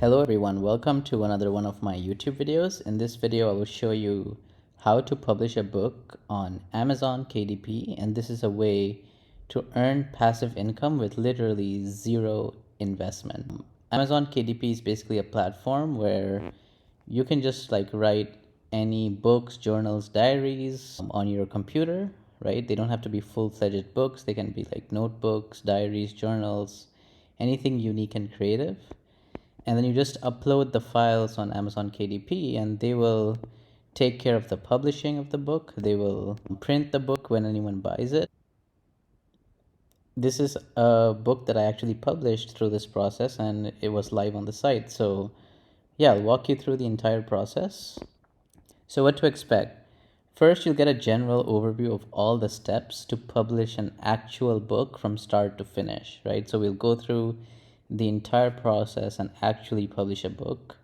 Hello everyone, welcome to another one of my YouTube videos. In this video, I will show you how to publish a book on Amazon KDP, and this is a way to earn passive income with literally zero investment. Amazon KDP is basically a platform where you can just write any books, journals, diaries on your computer, right? They don't have to be full-fledged books. They can be like notebooks, diaries, journals, anything unique and creative. And then you just upload the files on Amazon KDP and they will take care of the publishing of the book. They will print the book when anyone buys it. This is a book that I actually published through this process and it was live on the site. So yeah, I'll walk you through the entire process. So what to expect? First, you'll get a general overview of all the steps to publish an actual book from start to finish, right? So we'll go through the entire process and actually publish a book.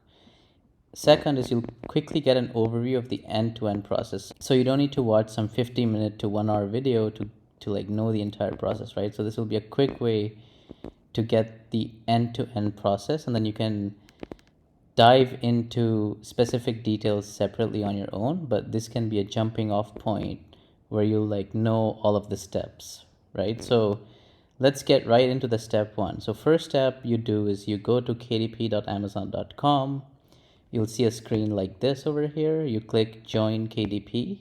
Second is you'll quickly get an overview of the end-to-end process. So you don't need to watch some 50-minute to 1 hour video to know the entire process, right? So this will be a quick way to get the end-to-end process, and then you can dive into specific details separately on your own, but this can be a jumping off point where you'll know all of the steps, right? So let's get right into the step one. So first step you do is you go to kdp.amazon.com. You'll see a screen like this over here. You click join KDP,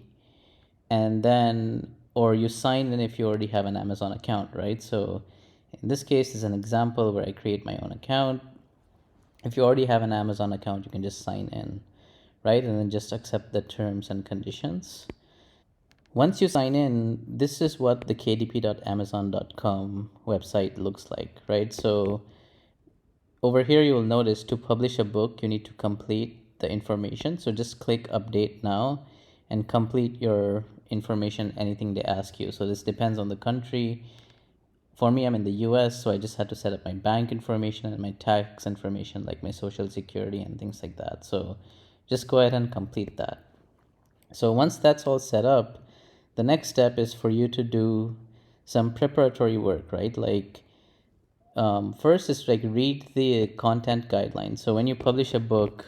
and then, or you sign in if you already have an Amazon account, right? So in this case is an example where I create my own account. If you already have an Amazon account, you can just sign in, right? And then just accept the terms and conditions. Once you sign in, this is what the kdp.amazon.com website looks like, right? So over here, you will notice to publish a book, you need to complete the information. So just click update now and complete your information, anything they ask you. So this depends on the country. For me, I'm in the US, so I just had to set up my bank information and my tax information, like my social security and things like that. So just go ahead and complete that. So once that's all set up, the next step is for you to do some preparatory work, right? First is read the content guidelines. So when you publish a book,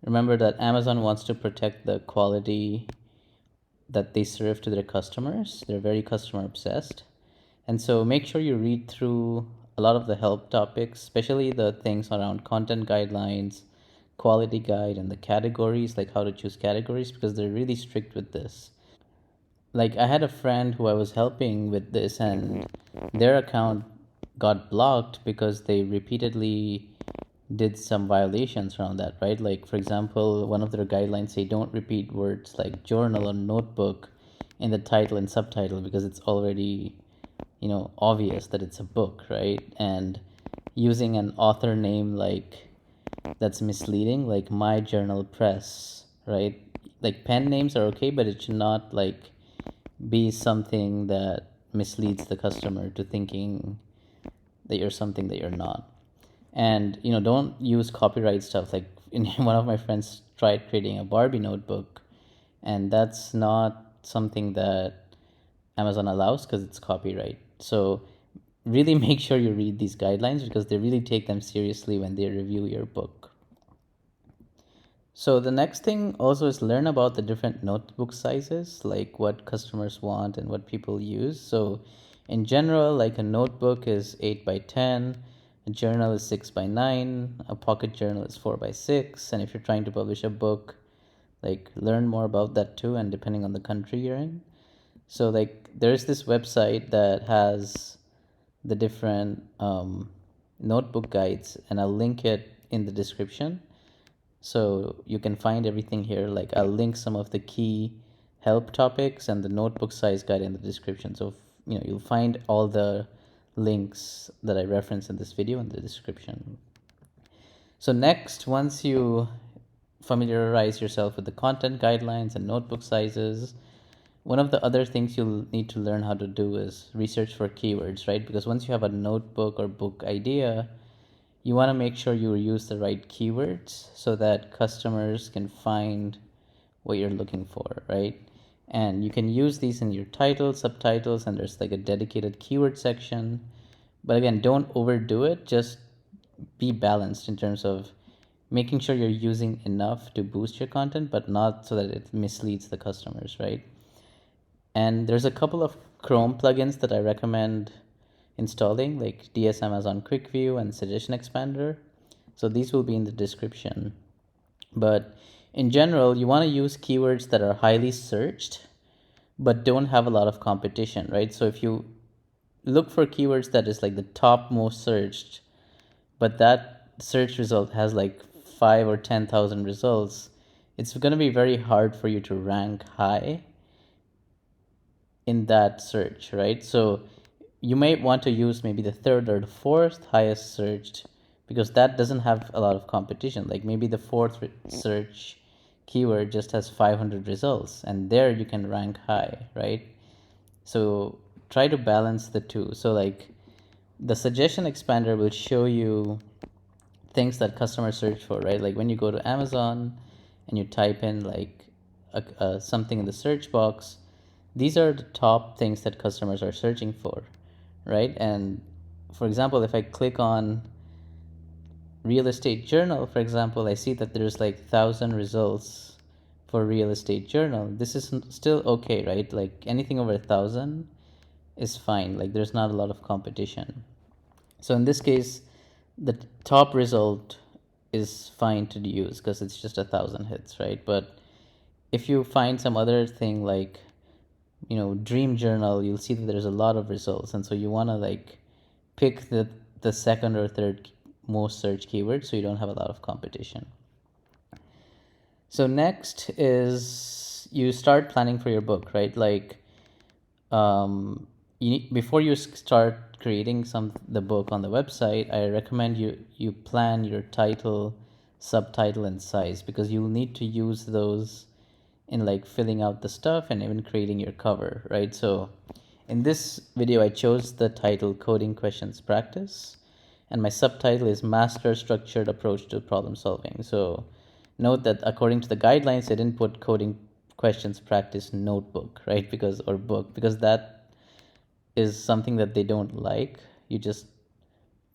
remember that Amazon wants to protect the quality that they serve to their customers. They're very customer obsessed. And so make sure you read through a lot of the help topics, especially the things around content guidelines, quality guide, and the categories, like how to choose categories, because they're really strict with this. Like I had a friend who I was helping with this, and their account got blocked because they repeatedly did some violations around that, right? Like for example, one of their guidelines say don't repeat words like journal or notebook in the title and subtitle because it's already obvious that it's a book, right? And using an author name that's misleading, like My Journal Press, right? Like pen names are okay, but it should not be something that misleads the customer to thinking that you're something that you're not. And don't use copyright stuff. Like one of my friends tried creating a Barbie notebook, and that's not something that Amazon allows because it's copyright. So really make sure you read these guidelines because they really take them seriously when they review your book. So the next thing also is learn about the different notebook sizes, like what customers want and what people use. So in general, like a notebook is 8x10, a journal is 6x9, a pocket journal is 4x6. And if you're trying to publish a book, learn more about that too, and depending on the country you're in. So there's this website that has the different notebook guides, and I'll link it in the description. So you can find everything here. I'll link some of the key help topics and the notebook size guide in the description. So you'll find all the links that I reference in this video in the description. So next, once you familiarize yourself with the content guidelines and notebook sizes, one of the other things you'll need to learn how to do is research for keywords, right? Because once you have a notebook or book idea, you want to make sure you use the right keywords so that customers can find what you're looking for, right? And you can use these in your titles, subtitles, and there's a dedicated keyword section. But again, don't overdo it. Just be balanced in terms of making sure you're using enough to boost your content, but not so that it misleads the customers, right? And there's a couple of Chrome plugins that I recommend installing, like DS Amazon Quick View and Suggestion Expander. So these will be in the description. But in general, you want to use keywords that are highly searched but don't have a lot of competition, right? So if you look for keywords that is like the top most searched, but that search result has like 5 or 10,000 results, it's going to be very hard for you to rank high in that search, right? So you might want to use maybe the third or the fourth highest searched, because that doesn't have a lot of competition. Like maybe the fourth search keyword just has 500 results, and there you can rank high, right? So try to balance the two. So like the suggestion expander will show you things that customers search for, right? Like when you go to Amazon and you type in like something in the search box, these are the top things that customers are searching for, right? And for example, if I click on real estate journal, for example, I see that there's like 1,000 results for real estate journal. This is still okay, right? Like anything over 1,000 is fine. Like there's not a lot of competition. So in this case, the top result is fine to use because it's just 1,000 hits, right? But if you find some other thing like, dream journal, you'll see that there's a lot of results, and so you want to like pick the second or third most search keyword so you don't have a lot of competition. So next is you start planning for your book, right? Like before you start creating the book on the website, I recommend you plan your title, subtitle, and size, because you'll need to use those in like filling out the stuff and even creating your cover, right? So in this video, I chose the title Coding Questions Practice, and my subtitle is Master Structured Approach to Problem Solving. So note that according to the guidelines, I didn't put Coding Questions Practice Notebook, right? Because that is something that they don't like. You just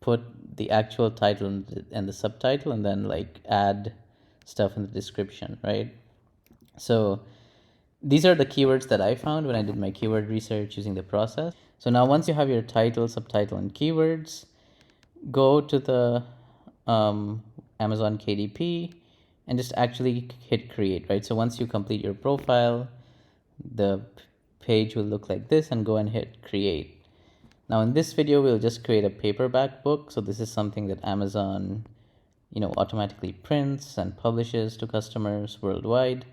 put the actual title and the subtitle, and then like add stuff in the description, right? So these are the keywords that I found when I did my keyword research using the process. So now once you have your title, subtitle, and keywords, go to the Amazon KDP and just actually hit create, right? So once you complete your profile, the page will look like this, and go and hit create. Now in this video, we'll just create a paperback book. So this is something that Amazon, automatically prints and publishes to customers worldwide.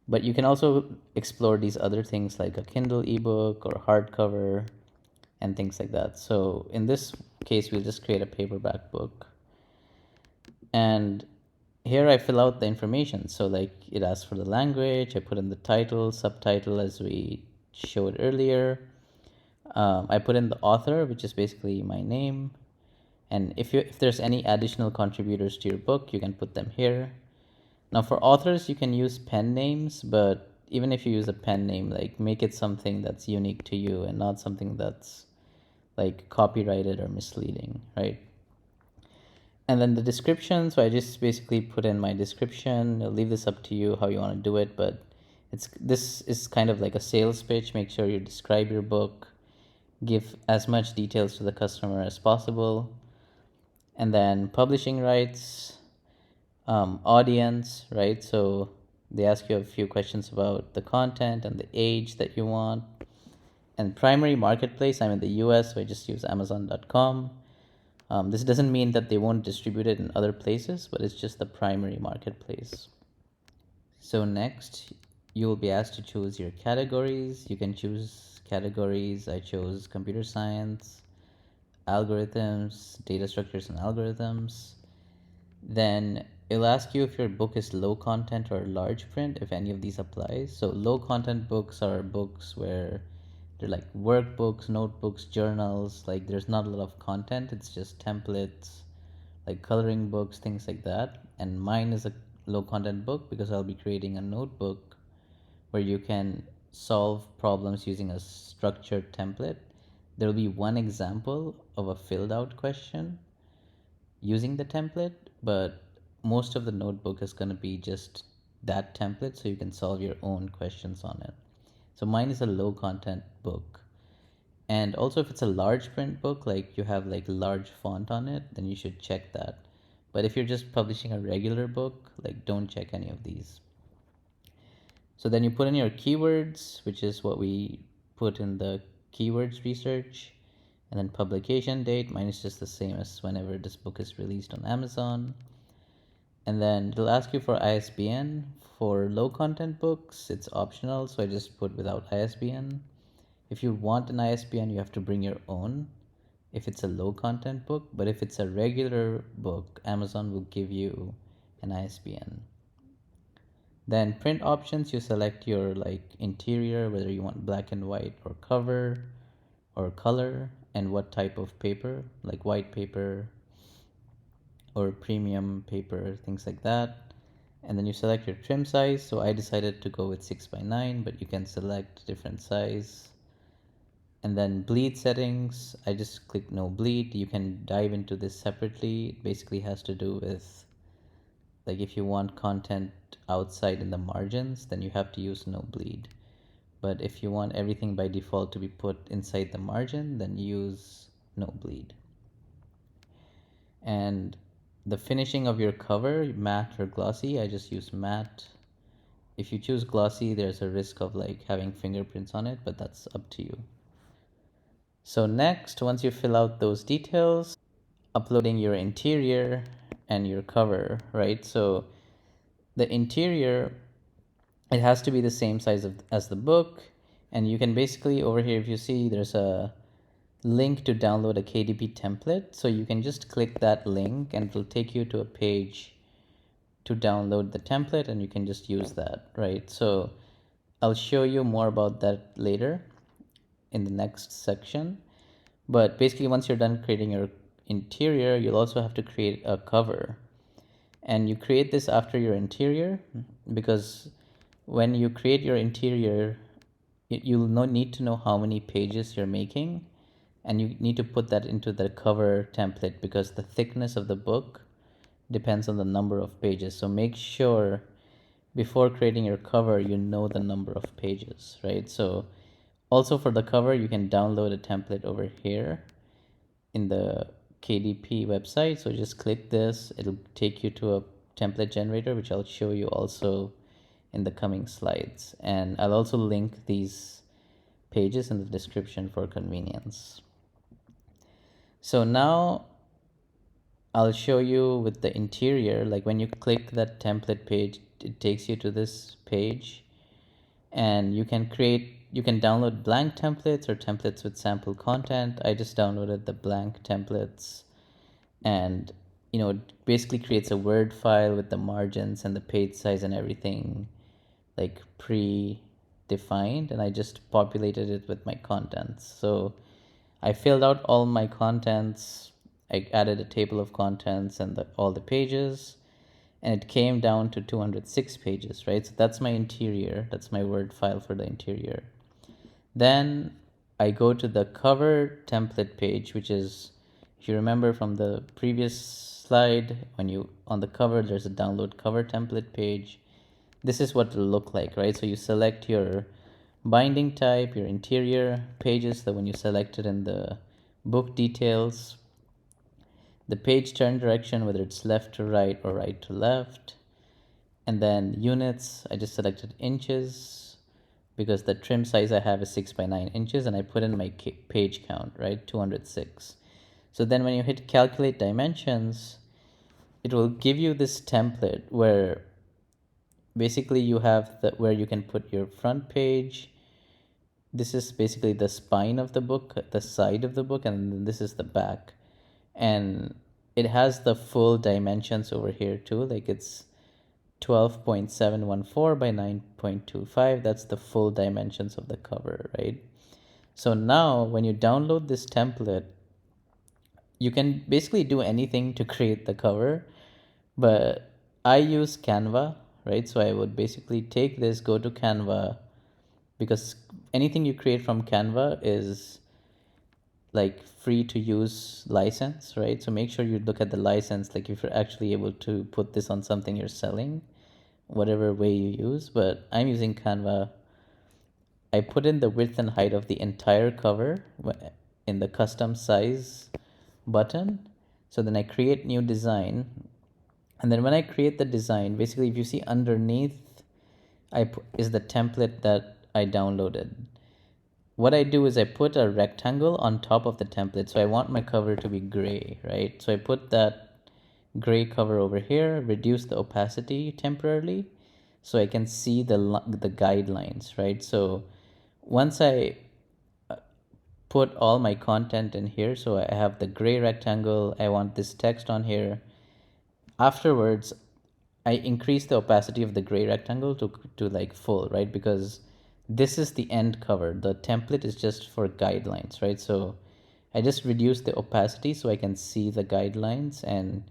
But you can also explore these other things like a Kindle ebook or hardcover and things like that. So in this case, we'll just create a paperback book. And here I fill out the information. So like it asks for the language, I put in the title, subtitle as we showed earlier. I put in the author, which is basically my name. And if there's any additional contributors to your book, you can put them here. Now for authors, you can use pen names, but even if you use a pen name, like make it something that's unique to you and not something that's like copyrighted or misleading, right? And then the description, so I just basically put in my description. I'll leave this up to you how you want to do it, but this is kind of like a sales pitch. Make sure you describe your book, give as much details to the customer as possible. And then publishing rights, audience, right? So they ask you a few questions about the content and the age that you want. And primary marketplace, I'm in the US, so I just use Amazon.com. This doesn't mean that they won't distribute it in other places, but it's just the primary marketplace. So next, you will be asked to choose your categories. You can choose categories. I chose computer science, algorithms, data structures and algorithms. Then it'll ask you if your book is low content or large print, if any of these applies. So low content books are books where they're like workbooks, notebooks, journals. Like there's not a lot of content. It's just templates, like coloring books, things like that. And mine is a low content book because I'll be creating a notebook where you can solve problems using a structured template. There will be one example of a filled out question using the template, but most of the notebook is going to be just that template, so you can solve your own questions on it. So mine is a low content book. And also, if it's a large print book, like you have like large font on it, then you should check that. But if you're just publishing a regular book, like don't check any of these. So then you put in your keywords, which is what we put in the keywords research, and then publication date. Mine is just the same as whenever this book is released on Amazon. And then it'll ask you for ISBN. For low content books, it's optional, so I just put without ISBN. If you want an ISBN, you have to bring your own if it's a low content book, but if it's a regular book, Amazon will give you an ISBN. Then print options, you select your like interior, whether you want black and white or cover or color, and what type of paper, like white paper or premium paper, things like that. And then you select your trim size. So I decided to go with 6x9, but you can select different size. And then bleed settings, I just click no bleed. You can dive into this separately. It basically has to do with like if you want content outside in the margins, then you have to use no bleed. But if you want everything by default to be put inside the margin, then use no bleed. And the finishing of your cover, matte or glossy, I just use matte. If you choose glossy, there's a risk of like having fingerprints on it, but that's up to you. So next, once you fill out those details, uploading your interior and your cover, right? So the interior, it has to be the same size as the book. And you can basically, over here, if you see, there's a link to download a KDP template. So you can just click that link and it'll take you to a page to download the template, and you can just use that, right? So I'll show you more about that later in the next section. But basically, once you're done creating your interior, you'll also have to create a cover. And you create this after your interior, because when you create your interior, you'll need to know how many pages you're making, and you need to put that into the cover template because the thickness of the book depends on the number of pages. So make sure before creating your cover, you know the number of pages, right? So also for the cover, you can download a template over here in the KDP website. So just click this, it'll take you to a template generator, which I'll show you also in the coming slides. And I'll also link these pages in the description for convenience. So now I'll show you with the interior, like when you click that template page, it takes you to this page, and you can download blank templates or templates with sample content. I just downloaded the blank templates, and it basically creates a Word file with the margins and the page size and everything like pre-defined, and I just populated it with my contents. So I filled out all my contents, I added a table of contents and all the pages, and it came down to 206 pages, right? So that's my interior, that's my Word file for the interior. Then I go to the cover template page, which is, if you remember from the previous slide, on the cover, there's a download cover template page. This is what it'll look like, right? So you select your binding type, your interior pages, the one you selected in the book details, the page turn direction, whether it's left to right or right to left, and then units, I just selected inches because the trim size I have is 6x9 inches, and I put in my page count, right, 206. So then when you hit calculate dimensions, it will give you this template where basically you have where you can put your front page. This is basically the spine of the book, the side of the book, and this is the back. And it has the full dimensions over here too, like it's 12.714 by 9.25. That's the full dimensions of the cover, right? So now when you download this template, you can basically do anything to create the cover, but I use Canva, right? So I would basically take this, go to Canva, because anything you create from Canva is like free to use license, right? So make sure you look at the license, like if you're actually able to put this on something you're selling, whatever way you use. But I'm using Canva. I put in the width and height of the entire cover in the custom size button. So then I create new design. And then when I create the design, basically if you see underneath is the template that I downloaded. What I do is I put a rectangle on top of the template. So I want my cover to be gray, right? So I put that gray cover over here, reduce the opacity temporarily so I can see the guidelines, right? So once I put all my content in here, so I have the gray rectangle, I want this text on here. Afterwards, I increase the opacity of the gray rectangle to like full, right? Because this is the end cover. The template is just for guidelines, right? So I just reduce the opacity so I can see the guidelines and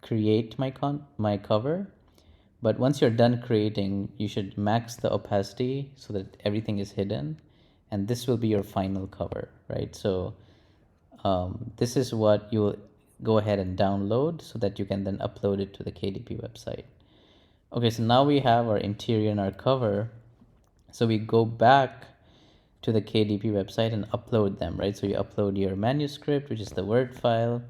create my cover. But once you're done creating, you should max the opacity so that everything is hidden, and this will be your final cover, right? So this is what you'll go ahead and download so that you can then upload it to the KDP website. Okay, so now we have our interior and our cover. So we go back to the KDP website and upload them, right? So you upload your manuscript, which is the Word file,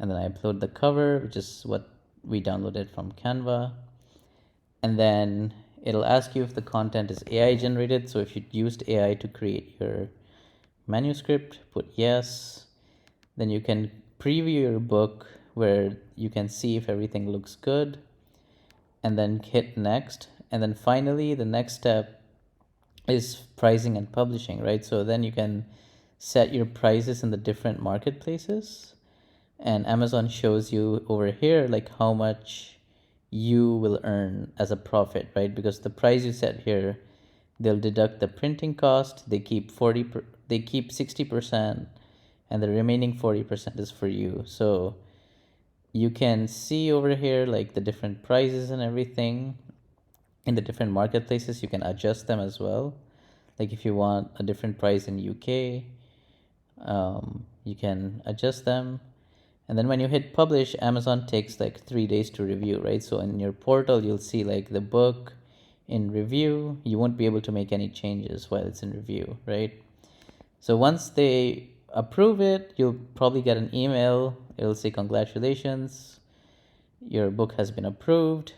and then I upload the cover, which is what we downloaded from Canva. And then it'll ask you if the content is AI generated. So if you used AI to create your manuscript, put yes. Then you can preview your book where you can see if everything looks good, and then hit next. And then finally, the next step is pricing and publishing, right? So then you can set your prices in the different marketplaces, and Amazon shows you over here like how much you will earn as a profit, right? Because the price you set here, they'll deduct the printing cost, they keep 60%, and the remaining 40% is for you. So you can see over here like the different prices and everything in the different marketplaces. You can adjust them as well. Like if you want a different price in UK, you can adjust them. And then when you hit publish, Amazon takes like 3 days to review, right? So in your portal, you'll see like the book in review. You won't be able to make any changes while it's in review, right? So once they approve it, you'll probably get an email. It'll say congratulations, your book has been approved.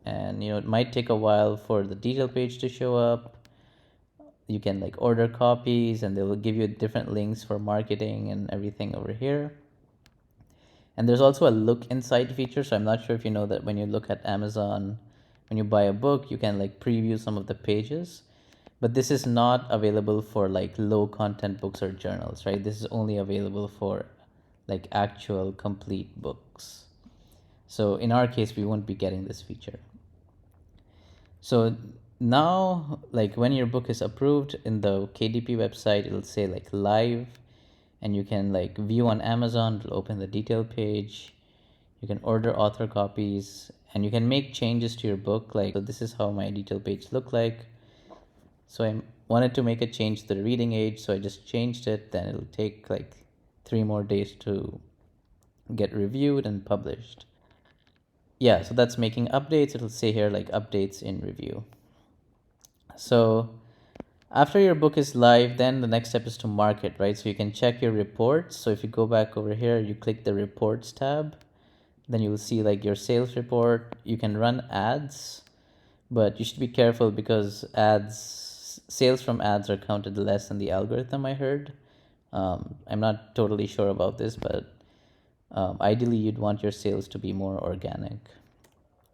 And it might take a while for the detail page to show up. You can like order copies, and they will give you different links for marketing and everything over here. And there's also a look inside feature. So I'm not sure if you know that when you look at Amazon, when you buy a book, you can like preview some of the pages. But this is not available for like low content books or journals, right? This is only available for like actual complete books. So in our case, we won't be getting this feature. So now, like when your book is approved in the KDP website, it'll say like live, and you can like view on Amazon. It'll open the detail page. You can order author copies, and you can make changes to your book. Like, so this is how my detail page look like. So I wanted to make a change to the reading age, so I just changed it. Then it'll take like 3 more days to get reviewed and published. Yeah, so that's making updates. It'll say here like updates in review. So after your book is live, then the next step is to market, right? So you can check your reports. So if you go back over here, you click the reports tab, then you will see like your sales report. You can run ads, but you should be careful because sales from ads are counted less in the algorithm, I heard. I'm not totally sure about this, but ideally you'd want your sales to be more organic.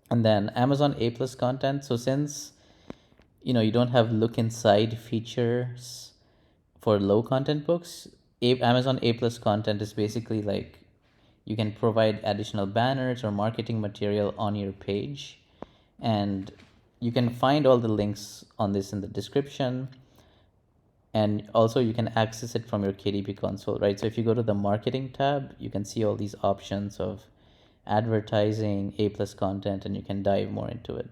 And then Amazon A+ content. So since you don't have look inside features for low content books, Amazon A+ content is basically like you can provide additional banners or marketing material on your page, and you can find all the links on this in the description. And also you can access it from your KDP console, right? So if you go to the marketing tab, you can see all these options of advertising, A+ content, and you can dive more into it.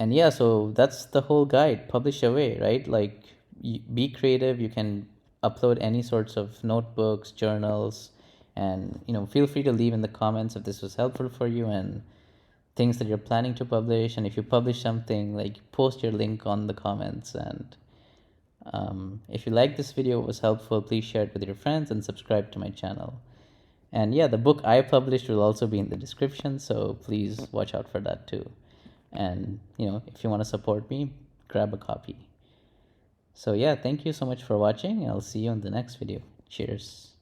And yeah, so that's the whole guide. Publish away, right? Like be creative. You can upload any sorts of notebooks, journals, and feel free to leave in the comments if this was helpful for you, and things that you're planning to publish. And if you publish something, like, post your link on the comments. And if you like this video, it was helpful, please share it with your friends and subscribe to my channel. And yeah, the book I published will also be in the description, so please watch out for that too. And if you want to support me, grab a copy. So yeah, thank you so much for watching. I'll see you in the next video. Cheers.